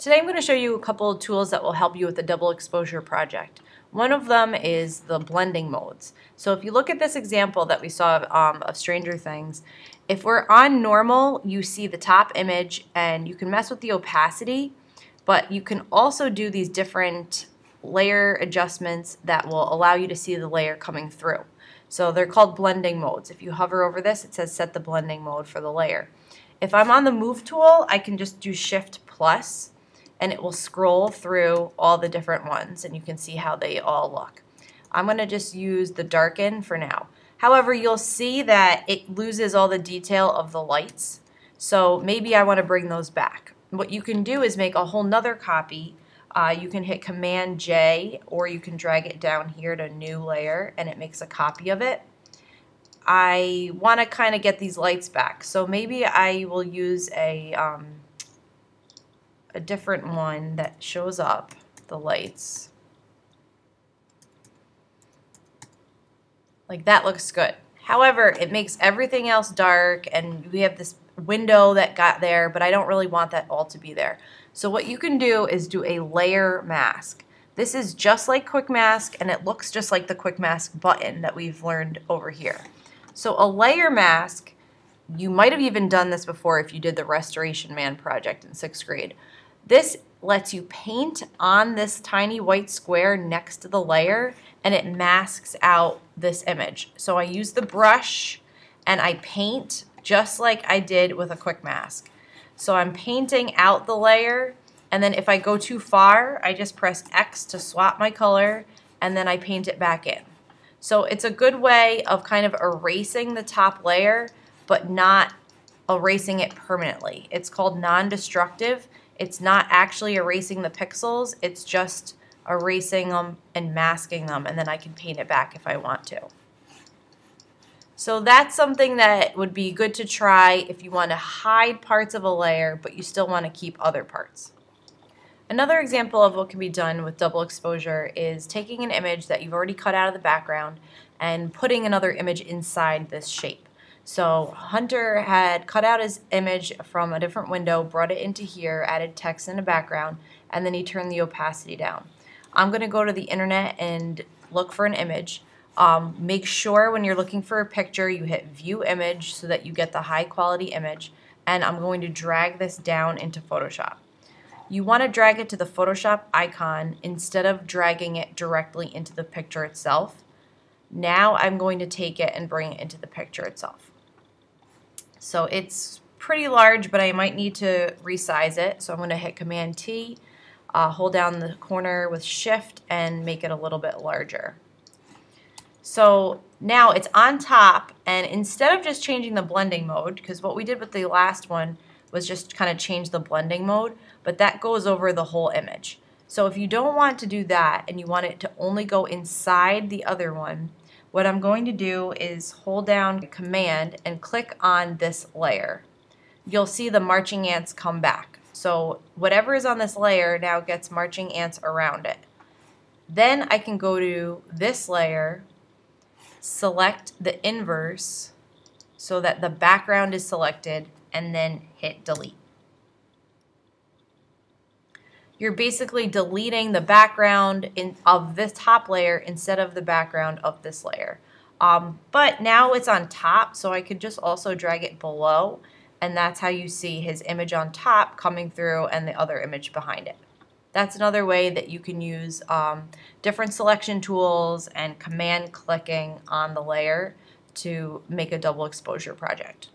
Today I'm going to show you a couple of tools that will help you with the double exposure project. One of them is the blending modes. So if you look at this example that we saw of Stranger Things, if we're on normal, you see the top image and you can mess with the opacity, but you can also do these different layer adjustments that will allow you to see the layer coming through. So they're called blending modes. If you hover over this, it says set the blending mode for the layer. If I'm on the move tool, I can just do Shift plus and it will scroll through all the different ones and you can see how they all look. I'm going to just use the darken for now. However, you'll see that it loses all the detail of the lights, so maybe I want to bring those back. What you can do is make a whole nother copy. You can hit Command J or you can drag it down here to new layer and it makes a copy of it. I want to kind of get these lights back, so maybe I will use a different one that shows up the lights. Like that looks good. However, it makes everything else dark and we have this window that got there, but I don't really want that all to be there. So what you can do is do a layer mask. This is just like Quick Mask and it looks just like the Quick Mask button that we've learned over here. So a layer mask, you might have even done this before if you did the Restoration Man project in 6th grade. This lets you paint on this tiny white square next to the layer and it masks out this image. So I use the brush and I paint just like I did with a Quick Mask. So I'm painting out the layer and then if I go too far, I just press X to swap my color and then I paint it back in. So it's a good way of kind of erasing the top layer but not erasing it permanently. It's called non-destructive. It's not actually erasing the pixels, it's just erasing them and masking them, and then I can paint it back if I want to. So that's something that would be good to try if you want to hide parts of a layer, but you still want to keep other parts. Another example of what can be done with double exposure is taking an image that you've already cut out of the background and putting another image inside this shape. So Hunter had cut out his image from a different window, brought it into here, added text in the background, and then he turned the opacity down. I'm going to go to the internet and look for an image. Make sure when you're looking for a picture you hit View Image so that you get the high quality image, and I'm going to drag this down into Photoshop. You want to drag it to the Photoshop icon instead of dragging it directly into the picture itself. Now I'm going to take it and bring it into the picture itself. So it's pretty large, but I might need to resize it. So I'm going to hit Command T, hold down the corner with Shift, and make it a little bit larger. So now it's on top, and instead of just changing the blending mode, because what we did with the last one was just kind of change the blending mode, but that goes over the whole image. So if you don't want to do that and you want it to only go inside the other one, what I'm going to do is hold down Command and click on this layer. You'll see the marching ants come back. So whatever is on this layer now gets marching ants around it. Then I can go to this layer, select the inverse so that the background is selected, and then hit delete. You're basically deleting the background of this top layer instead of the background of this layer. But now it's on top, so I could just also drag it below, and that's how you see his image on top coming through and the other image behind it. That's another way that you can use different selection tools and command clicking on the layer to make a double exposure project.